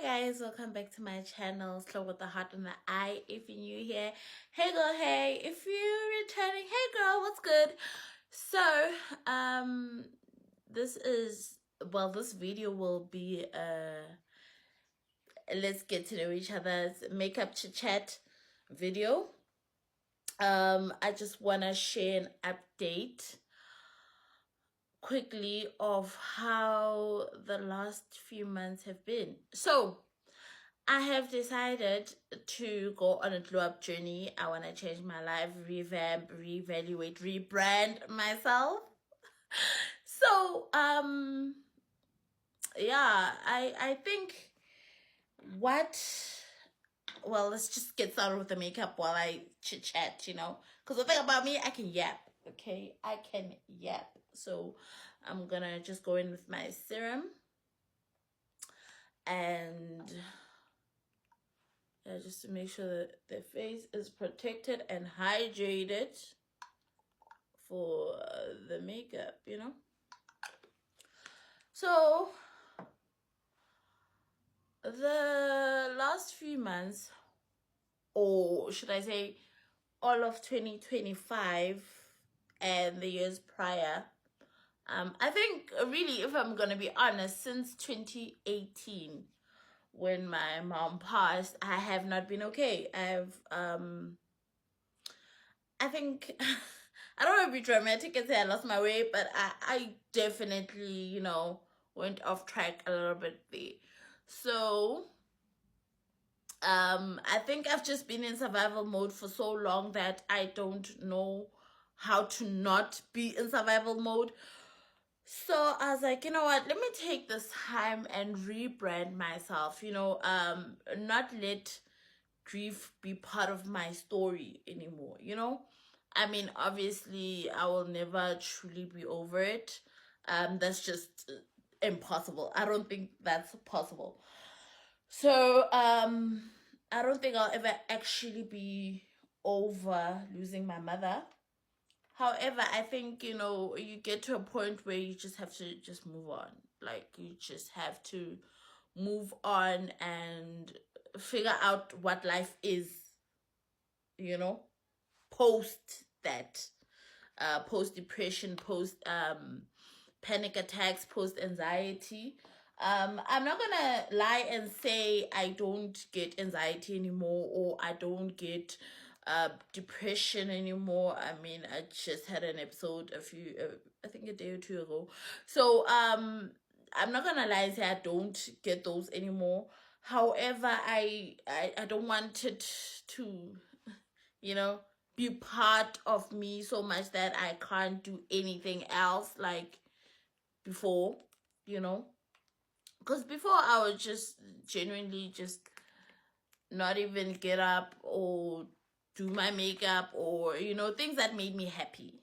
Hi guys, welcome back to my channel, Slow with the Heart and the Eye. If you're new here, hey girl, hey. If you're returning, hey girl, what's good? So, this video will be let's get to know each other's makeup chit chat video. I just wanna share an update quickly of how the last few months have been. So I have decided to go on a glow up journey. I want to change my life, revamp, reevaluate, rebrand myself. So yeah, I think let's just get started with the makeup while I chit chat, because the thing about me, I can yap. Okay, I can yap. So I'm gonna just go in with my serum and just to make sure that the face is protected and hydrated for the makeup, So the last few months, or should I say all of 2025 and the years prior, I think really, if I'm gonna be honest, since 2018 when my mom passed, I have not been okay. I think I don't want to be dramatic and say I lost my way, but I definitely, went off track a little bit there. So I think I've just been in survival mode for so long that I don't know how to not be in survival mode. So I was like, you know what, let me take this time and rebrand myself, not let grief be part of my story anymore, I mean, obviously I will never truly be over it. That's just impossible. I don't think that's possible. So I don't think I'll ever actually be over losing my mother. However, I think, you get to a point where you just have to just move on. Like, you just have to move on and figure out what life is, post that. Post depression, post panic attacks, post anxiety. I'm not gonna lie and say I don't get anxiety anymore, or I don't get depression anymore. I mean, I just had an episode I think a day or two ago. So I'm not gonna lie and say I don't get those anymore. However, I don't want it to, be part of me so much that I can't do anything else like before, because before I would just genuinely just not even get up or do my makeup or things that made me happy.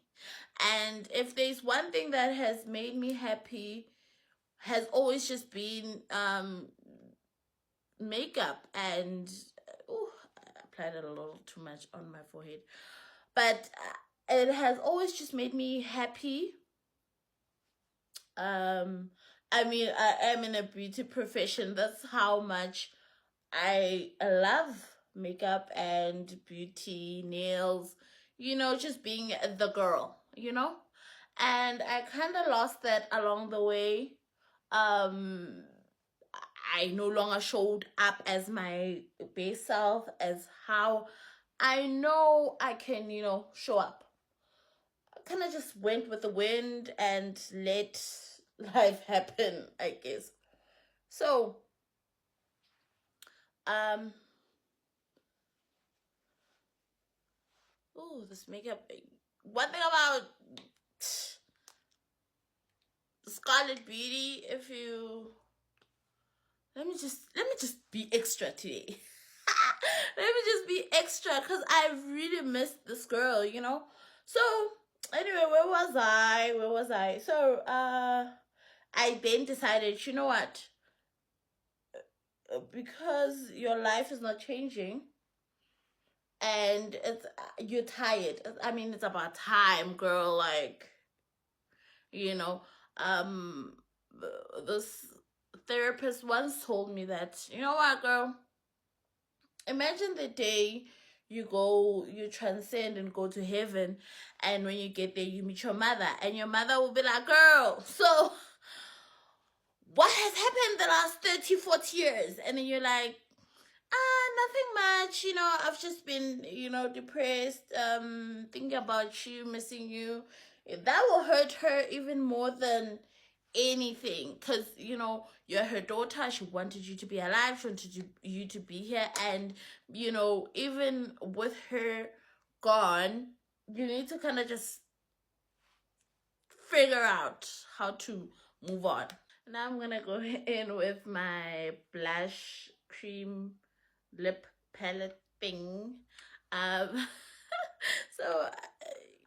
And if there's one thing that has made me happy, has always just been makeup. And I applied it a little too much on my forehead, but it has always just made me happy. I mean, I am in a beauty profession. That's how much I love makeup and beauty, nails, just being the girl, and I kind of lost that along the way. I no longer showed up as my best self, as how I know I can, show up. I kind of just went with the wind and let life happen, I guess. So, this makeup. One thing about Scarlet Beauty, if you let me just be extra today. Let me just be extra because I really missed this girl, So anyway, where was I? So I then decided, you know what, because your life is not changing and you're tired. I mean, it's about time, girl. Like, this therapist once told me that, you know what, girl, imagine the day you transcend and go to heaven, and when you get there, you meet your mother, and your mother will be like, girl, so what has happened the last 30, 40 years? And then you're like, nothing much. I've just been, depressed, thinking about you, missing you. That will hurt her even more than anything, because you're her daughter. She wanted you to be alive. She wanted you to be here. And even with her gone, you need to kind of just figure out how to move on. Now I'm gonna go in with my blush cream lip palette thing. Um, so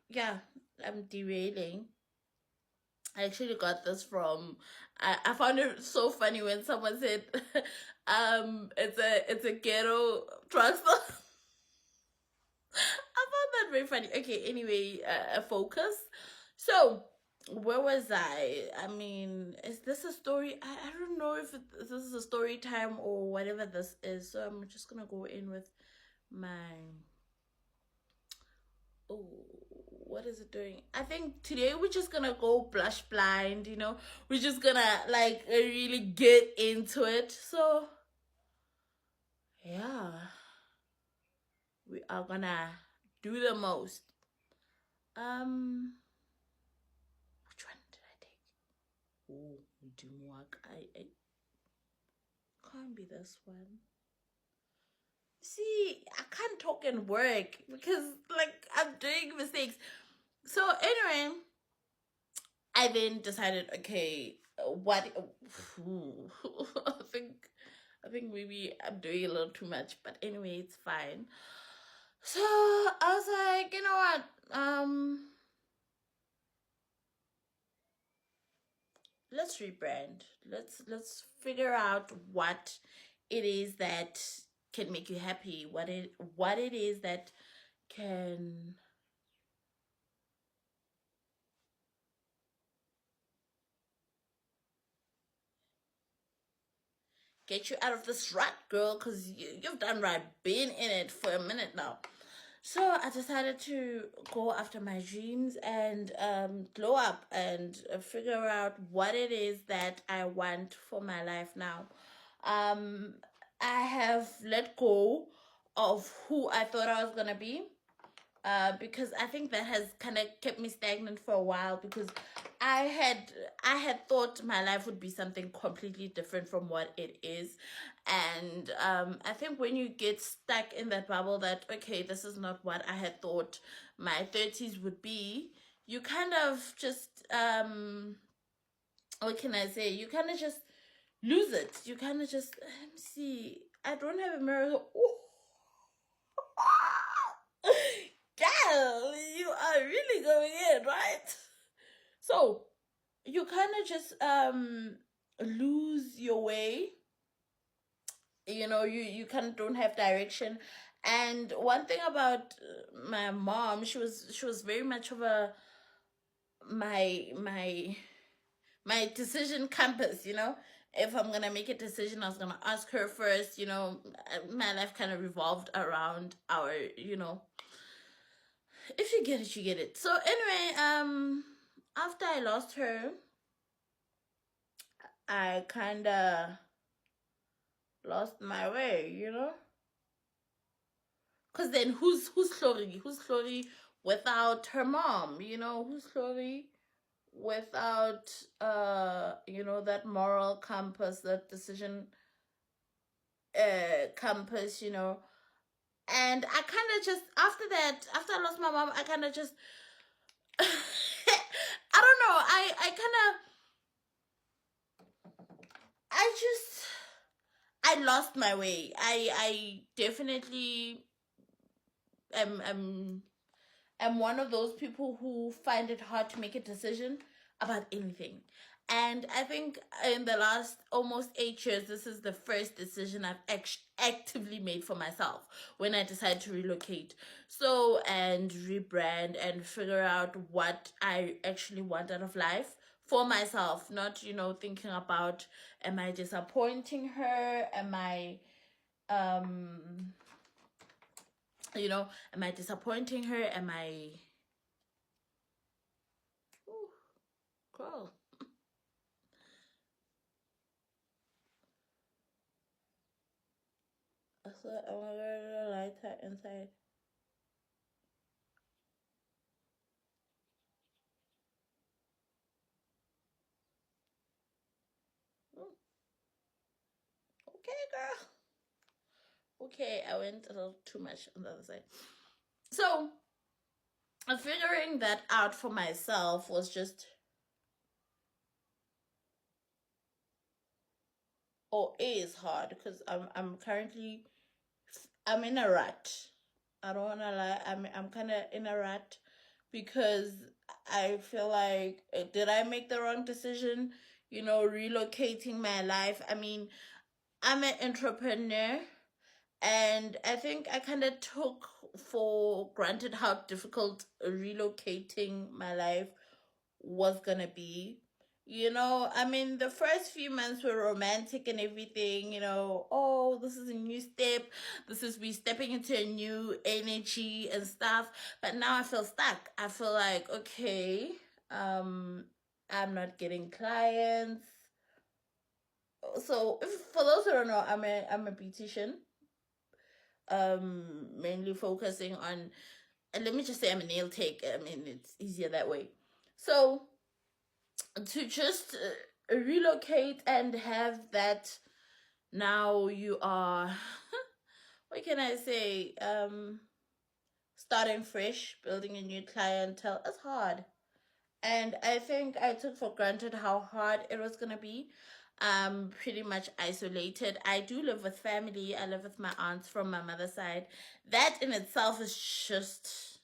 yeah, I'm derailing. I actually got this from. I found it so funny when someone said, it's a ghetto drugstore. I found that very funny. Okay, anyway, a focus. So, where was I? I mean, is this a story? I don't know if this is a story time or whatever this is. So, I'm just gonna go in with my. Oh, what is it doing? I think today we're just gonna go blush blind, We're just gonna like really get into it. So, yeah, we are gonna do the most. Which one did I take? Oh, Dimwak. I can't be this one. See, I can't talk and work because like I'm doing mistakes. So anyway, I then decided, okay, what? I think maybe I'm doing a little too much, but anyway, it's fine. So I was like, you know what? Let's rebrand. Let's figure out what it is that can make you happy. What it is that can get you out of this rut, girl, because you've done right, been in it for a minute now. So I decided to go after my dreams and glow up and figure out what it is that I want for my life now. I have let go of who I thought I was gonna be, because I think that has kind of kept me stagnant for a while, because I had thought my life would be something completely different from what it is. And I think when you get stuck in that bubble that, okay, this is not what I had thought my 30s would be, you kind of just what can I say, you kind of just lose it. You kind of just, let me see, I don't have a mirror. Ooh. Girl, you are really going in, right? So you kind of just lose your way. You kind of don't have direction. And one thing about my mom, she was very much of a my decision compass. If I'm gonna make a decision, I was gonna ask her first. My life kind of revolved around our, if you get it, you get it. So anyway, after I lost her, I kind of lost my way. Because then who's Flori? Who's Flori without her mom? Who's Flori without that moral compass, that decision compass? And I kind of just, after that, after I lost my mom, I kind of just I don't know, I kind of, I lost my way. I definitely am one of those people who find it hard to make a decision about anything. And I think in the last almost 8 years, this is the first decision I've actively made for myself when I decided to relocate. So, and rebrand and figure out what I actually want out of life for myself, not, thinking about, am I disappointing her? Um, am I disappointing her? Ooh, girl. I thought I'm gonna lighter inside. Mm, okay, girl. Okay, I went a little too much on the other side. So, figuring that out for myself was just, or is hard, because I'm currently, I'm in a rut. I don't wanna lie, I'm kind of in a rut, because I feel like, did I make the wrong decision? Relocating my life. I mean, I'm an entrepreneur, and I think I kind of took for granted how difficult relocating my life was gonna be. I mean, the first few months were romantic and everything, oh, this is a new step. This is me stepping into a new energy and stuff. But now I feel stuck. I feel like, okay, um, I'm not getting clients. So, for those who don't know, I'm a beautician, mainly focusing on, and let me just say I'm a nail tech. I mean, it's easier that way. So, to just relocate and have that, now you are, what can I say, starting fresh, building a new clientele, it's hard. And I think I took for granted how hard it was gonna be. Pretty much isolated. I do live with family. I live with my aunts from my mother's side. That in itself is just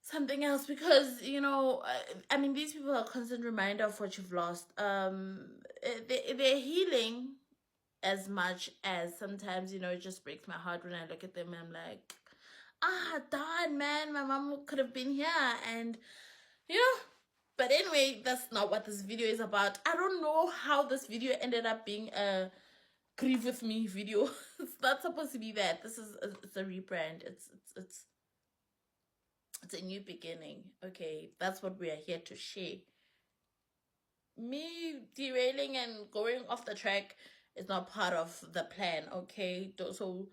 something else, because I mean, these people are a constant reminder of what you've lost. They're healing, as much as sometimes, it just breaks my heart when I look at them and I'm like, darn, man, my mom could have been here. And you know but anyway, that's not what this video is about. I don't know how this video ended up being a grieve with me video. It's not supposed to be that. It's a rebrand. It's a new beginning. Okay, that's what we are here to share. Me derailing and going off the track is not part of the plan. Okay, so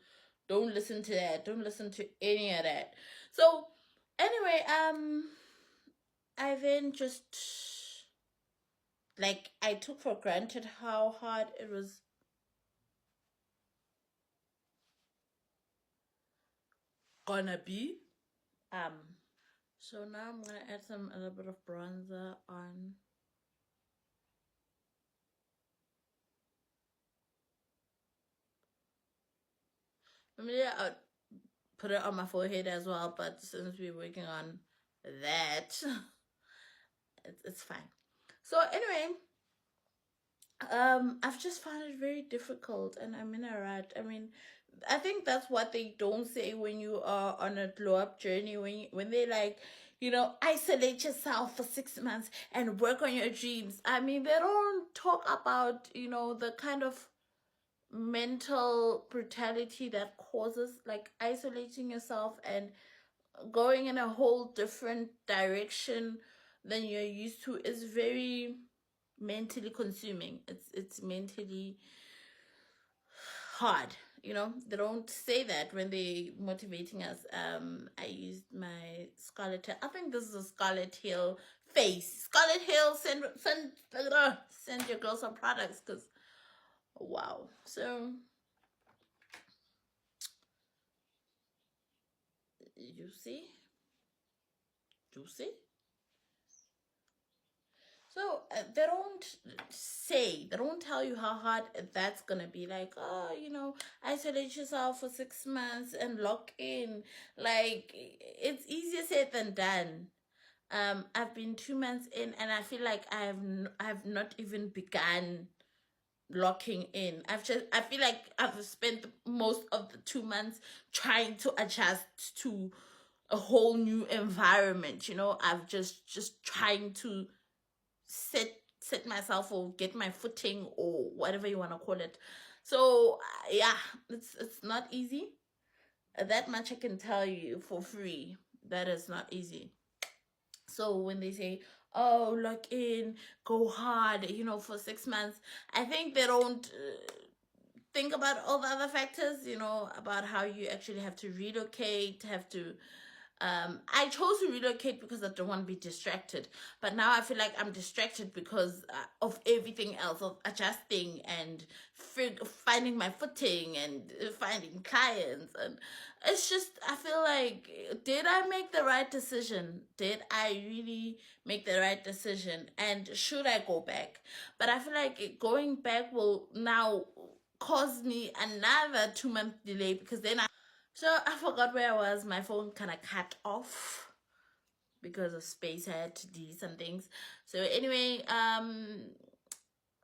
don't listen to that. Don't listen to any of that. So anyway, I then just, like, I took for granted how hard it was gonna be. So now I'm gonna add a little bit of bronzer on. Maybe I'll put it on my forehead as well, but since we're working on that, it's fine. So anyway, I've just found it very difficult, and I'm in a rut. I mean, I think that's what they don't say when you are on a glow up journey. When they like, isolate yourself for 6 months and work on your dreams. I mean, they don't talk about the kind of mental brutality that causes, like, isolating yourself and going in a whole different direction than you're used to is very mentally consuming. It's mentally hard. They don't say that when they motivating us. I used my Scarlet Hill. I think this is a Scarlet Hill face. Scarlet Hill, send your girl some products, because wow. So you see, juicy. So they don't tell you how hard that's gonna be. Like, oh, isolate yourself for 6 months and lock in. Like, it's easier said than done. I've been 2 months in, and I feel like I have not even begun locking in. I feel like I've spent most of the 2 months trying to adjust to a whole new environment. I've just trying to set myself or get my footing or whatever you want to call it. So yeah, it's not easy. That much I can tell you for free. That is not easy. So when they say, oh, lock in, go hard, for 6 months, I think they don't think about all the other factors, about how you actually have to relocate, have to I chose to relocate because I don't want to be distracted. But now I feel like I'm distracted because of everything else, of adjusting and finding my footing and finding clients. And it's just, I feel like, did I make the right decision? Did I really make the right decision? And should I go back? But I feel like going back will now cause me another 2 month delay, because then so I forgot where I was. My phone kind of cut off because of space. I had to delete some things. So anyway,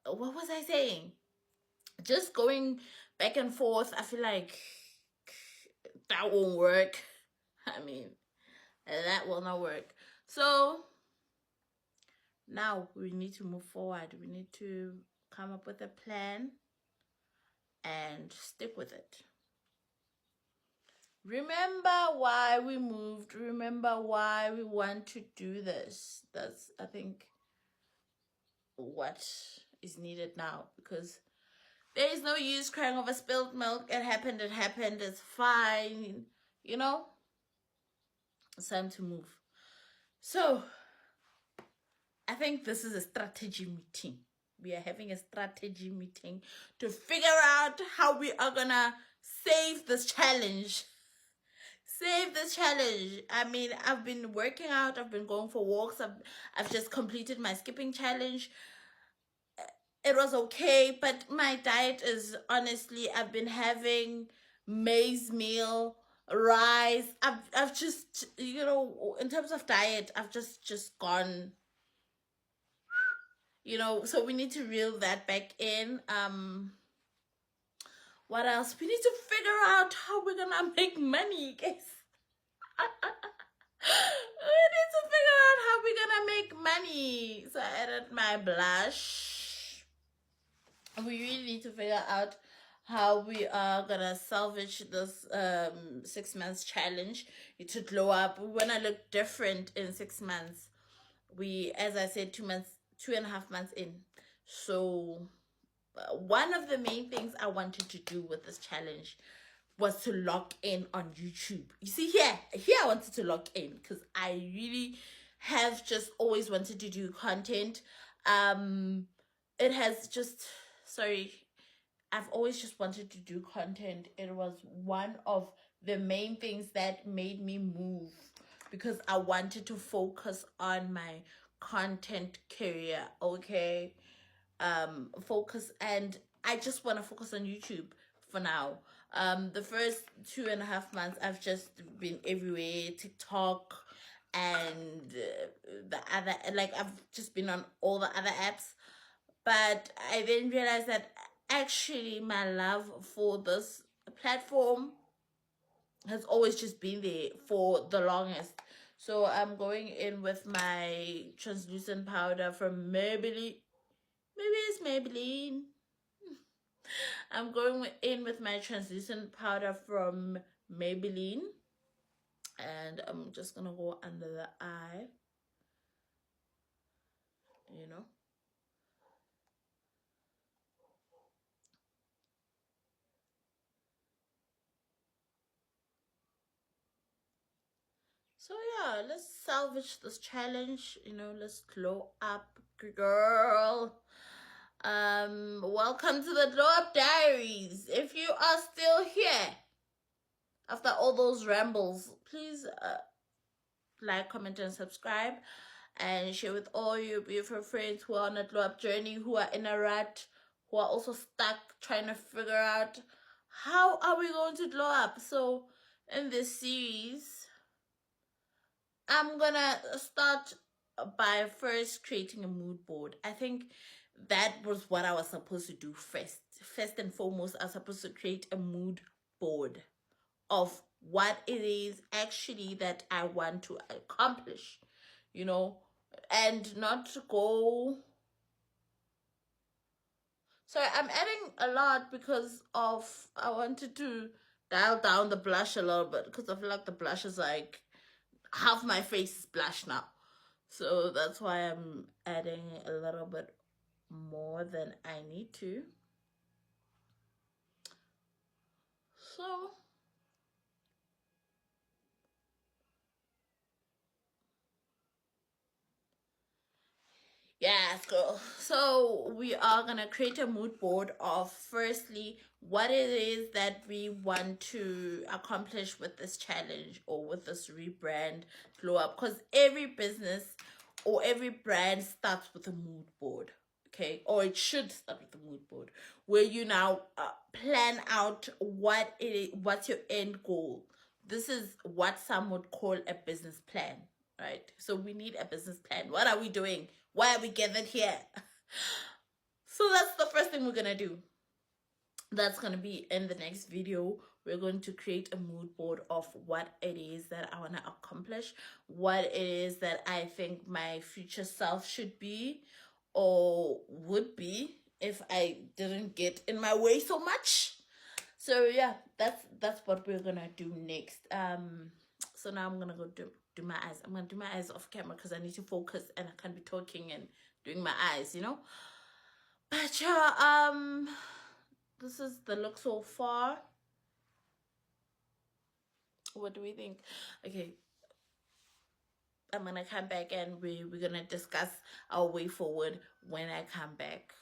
what was I saying? Just going back and forth, I feel like that won't work. I mean, that will not work. So now we need to move forward. We need to come up with a plan and stick with it. Remember why we moved. Remember why we want to do this. That's, I think, what is needed now, because there is no use crying over spilled milk. It happened, it's fine. It's time to move. So I think this is a strategy meeting. We are having a strategy meeting to figure out how we are gonna save this challenge. I mean, I've been working out, I've been going for walks, I've just completed my skipping challenge. It was okay, but my diet is, honestly, I've been having maize meal, rice. I've just, in terms of diet, I've just gone, so we need to reel that back in. What else? We need to figure out how we're gonna make money, guys. We need to figure out how we're gonna make money. So I added my blush. We really need to figure out how we are gonna salvage this 6 months challenge to glow up. We wanna look different in 6 months. We, as I said, 2.5 months in. So one of the main things I wanted to do with this challenge was to lock in on YouTube. You see, here I wanted to lock in because I really have just always wanted to do content. It has just, I've always just wanted to do content. It was one of the main things that made me move, because I wanted to focus on my content career. Okay. Focus, and I just want to focus on YouTube for now. The first 2.5 months I've just been everywhere, TikTok and the other, like, I've just been on all the other apps. But I then realized that actually my love for this platform has always just been there for the longest. So I'm going in with my translucent powder from Maybelline. Maybe it's Maybelline. I'm going in with my translucent powder from Maybelline. And I'm just going to go under the eye. So yeah, let's salvage this challenge. Let's glow up, girl. Welcome to the Glow Up Diaries. If you are still here after all those rambles, please like, comment, and subscribe, and share with all your beautiful friends who are on a glow up journey, who are in a rut, who are also stuck trying to figure out how are we going to glow up. So in this series, I'm gonna start by first creating a mood board. I think that was what I was supposed to do first. First and foremost, I was supposed to create a mood board. of what it is actually that I want to accomplish, you know, and not to go. So I'm adding a lot because of I wanted to dial down the blush a little bit because I feel like the blush is like half my face is blush now. So that's why I'm adding a little bit more than I need to. So yes, girl. So we are gonna create a mood board of firstly what it is that we want to accomplish with this challenge or with this rebrand glow up. Because every business or every brand starts with a mood board, okay? Or it should start with a mood board where you now plan out what it is, what's your end goal. This is what some would call a business plan, right? So we need a business plan. What are we doing? Why are we gathered here? So that's the first thing we're gonna do. That's gonna be in the next video. We're going to create a mood board of what it is that I want to accomplish, what it is that I think my future self should be or would be if I didn't get in my way so much. So yeah, that's what we're gonna do next. So now I'm gonna go do my eyes. I'm gonna do my eyes off camera because I need to focus and I can't be talking and doing my eyes, you know. But yeah, this is the look so far. What do we think? Okay, I'm gonna come back and we're gonna discuss our way forward when I come back.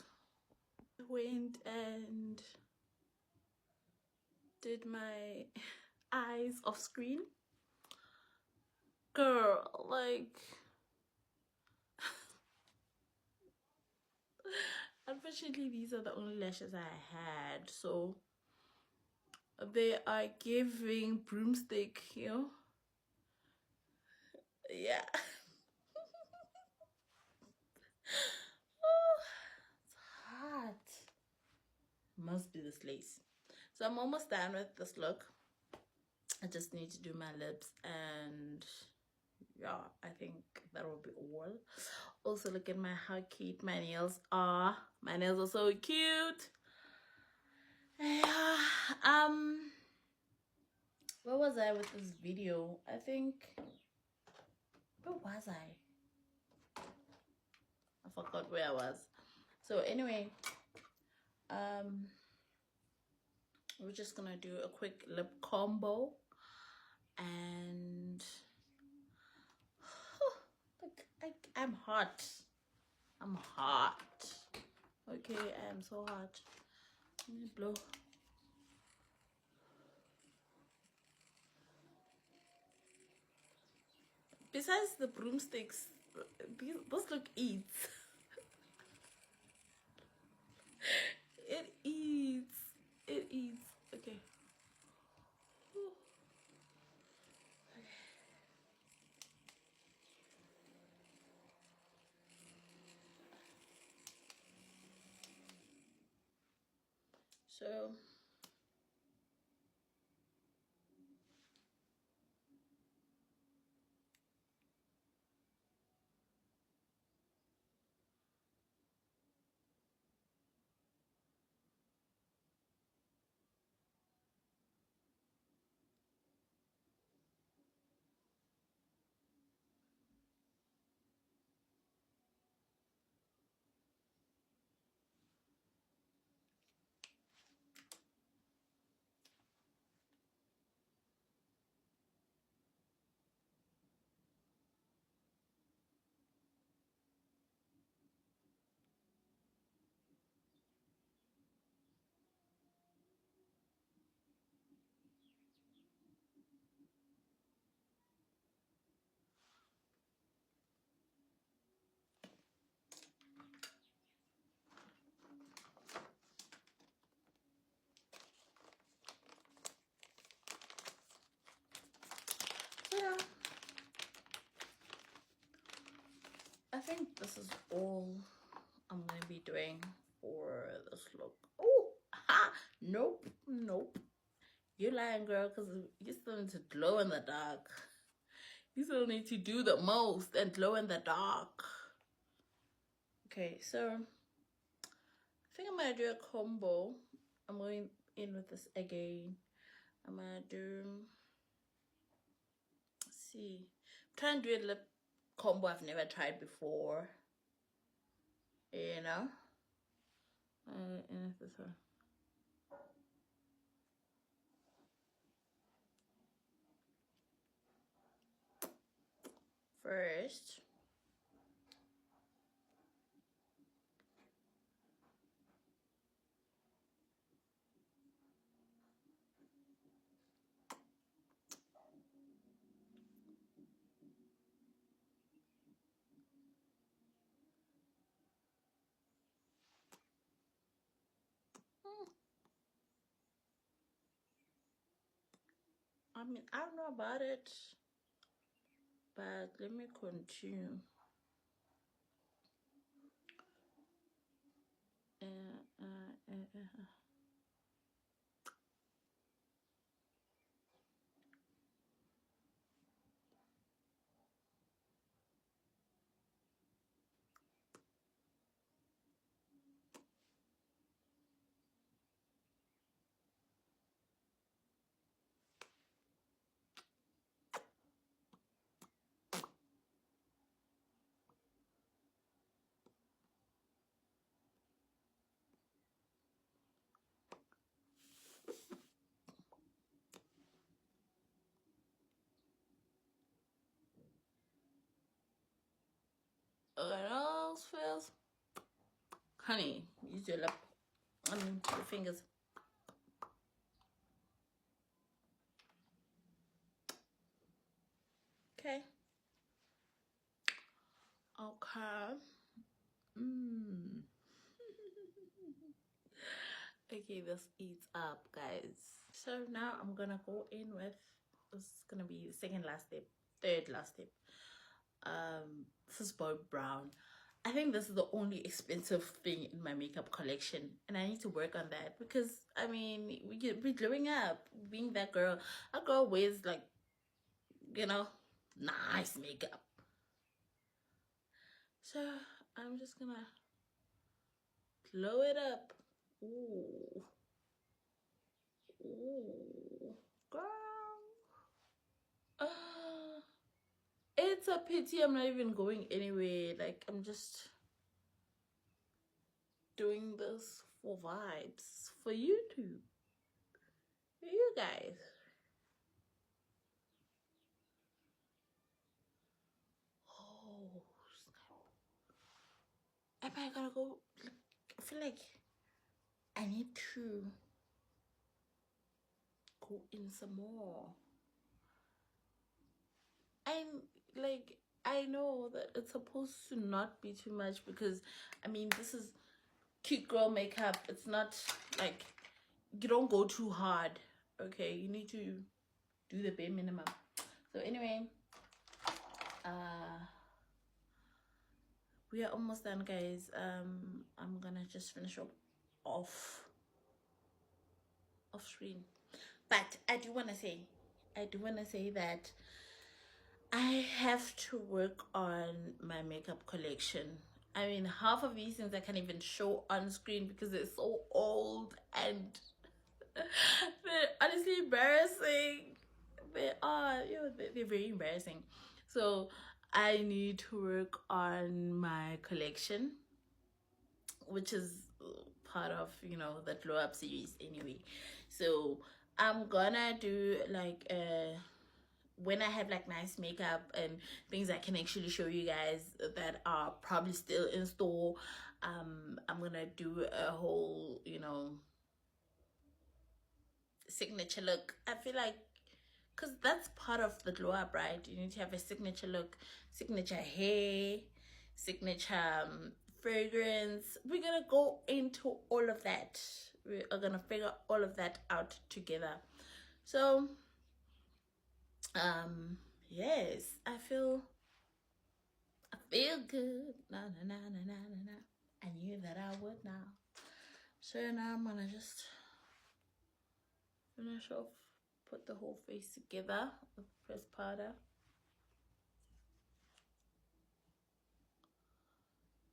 I went and did my eyes off screen. Girl, like unfortunately these are the only lashes I had, so they are giving broomstick, you know. Yeah. Oh, it's hot. Must be this lace. So I'm almost done with this look. I just need to do my lips and yeah, I think that will be all. Also, look at how cute my nails are. My nails are so cute. Yeah. Where was I with this video? I think, where was I forgot where I was. So anyway, we're just gonna do a quick lip combo and look, I'm hot. I'm hot. Okay, I am so hot. Let me blow. Besides the broomsticks, those look eats. It eats. It eats. Okay. So yeah, I think this is all I'm gonna be doing for this look. Oh, ha! Nope, nope. You're lying, girl, because you still need to glow in the dark. You still need to do the most and glow in the dark. Okay, so I think I'm gonna do a combo. I'm going in with this again. I'm gonna do, let's see, I'm trying to do a lip combo I've never tried before. You know? And this one. First, I mean, I don't know about it, but let me continue. What else feels? Honey, use your lip. I mean, your fingers. Okay. Okay. Okay, this eats up, guys. So now I'm gonna go in with, this is gonna be second last step, third last step. This is both brown. I think this is the only expensive thing in my makeup collection, and I need to work on that because I mean we're glowing up, being that girl. A girl wears like, you know, nice makeup. So I'm just gonna glow it up. Ooh. Ooh. Girl. It's a pity I'm not even going anywhere. Like, I'm just doing this for vibes, for YouTube, for you guys. Oh, snap. Am I gonna go? I feel like I need to go in some more. I'm like, I know that it's supposed to not be too much because, I mean, this is cute girl makeup. It's not like, you don't go too hard, okay? You need to do the bare minimum. So anyway, we are almost done, guys. I'm gonna just finish up off screen, but I do want to say that I have to work on my makeup collection. I mean, half of these things I can't even show on screen because they're so old and they're honestly embarrassing. They are, you know, they're very embarrassing. So I need to work on my collection, which is part of, you know, the glow up series anyway. So I'm gonna do like when I have like nice makeup and things I can actually show you guys that are probably still in store. I'm gonna do a whole, you know, signature look. I feel like, because that's part of the glow up, right? You need to have a signature look, signature hair, signature fragrance. We're gonna go into all of that. We are gonna figure all of that out together. So yes, I feel good. Na na na na na na na. I knew that I would now. So now I'm gonna just Finish off, put the whole face together with pressed powder.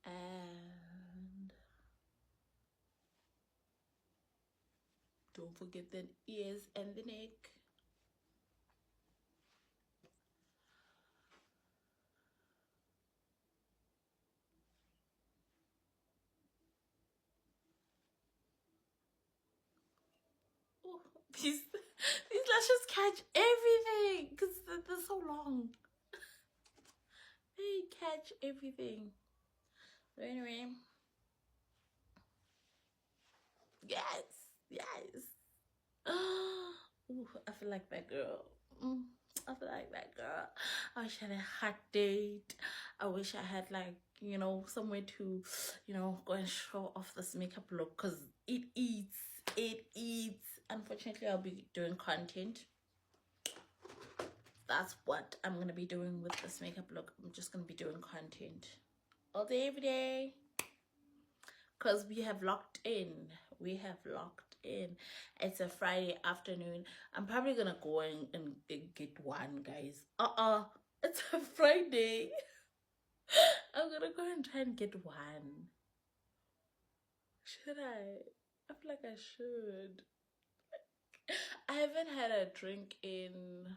And don't forget the ears and the neck. Oh, these lashes catch everything because they're so long. They catch everything. So anyway, yes. Ooh, I feel like that girl. I feel like that girl. I wish I had a hot date. I wish I had, like, you know, somewhere to, you know, go and show off this makeup look, because it eats. It eats. Unfortunately, I'll be doing content. That's what I'm gonna be doing with this makeup look. I'm just gonna be doing content all day, every day, because we have locked in. It's a Friday afternoon. I'm probably gonna go and get one, guys. It's a Friday. I'm gonna go and try and get one. Should I? I feel like I should. I haven't had a drink in,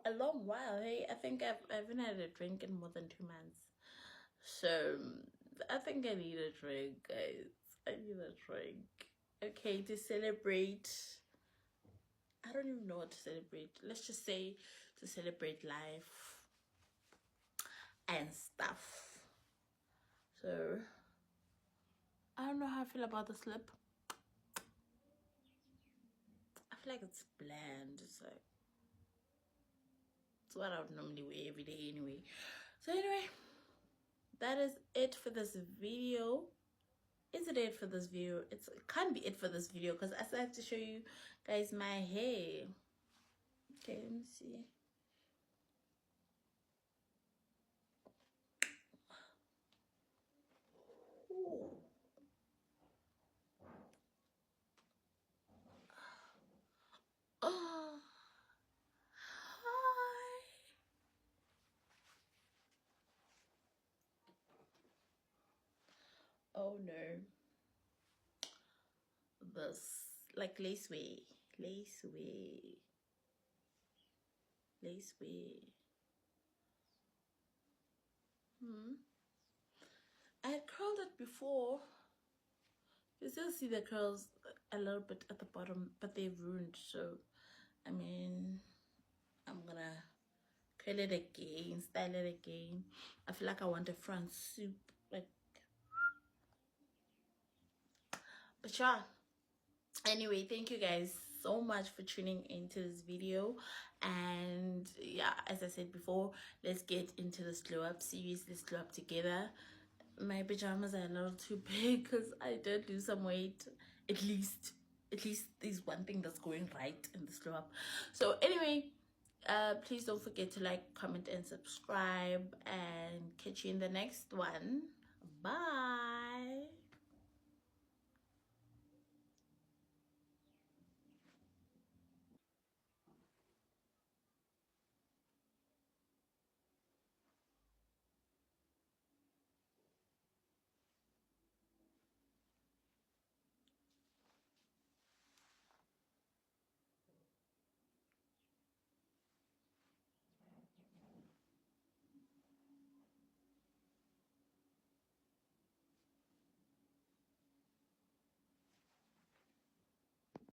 a long while. Hey, I think I haven't had a drink in more than 2 months. So I think I need a drink, guys. I need a drink. Okay, to celebrate. I don't even know what to celebrate. Let's just say to celebrate life and stuff. So I don't know how I feel about this lip. I feel like it's bland. It's like, it's what I would normally wear every day anyway. So anyway, that is it for this video. Is it it for this video? It can't be it for this video, because I still have to show you guys my hair. Okay, let me see. Ooh. Oh, hi. Oh no. This, like, lace way. I had curled it before. You still see the curls a little bit at the bottom, but they've ruined. So I mean, I'm gonna curl it again, style it again. I feel like I want a front soup, like. But yeah, anyway, thank you guys so much for tuning into this video. And yeah, as I said before, let's get into this glow up series. Let's glow up together. My pajamas are a little too big because I did lose some weight. At least there's one thing that's going right in this glow up. So anyway, please don't forget to like, comment, and subscribe, and catch you in the next one. Bye.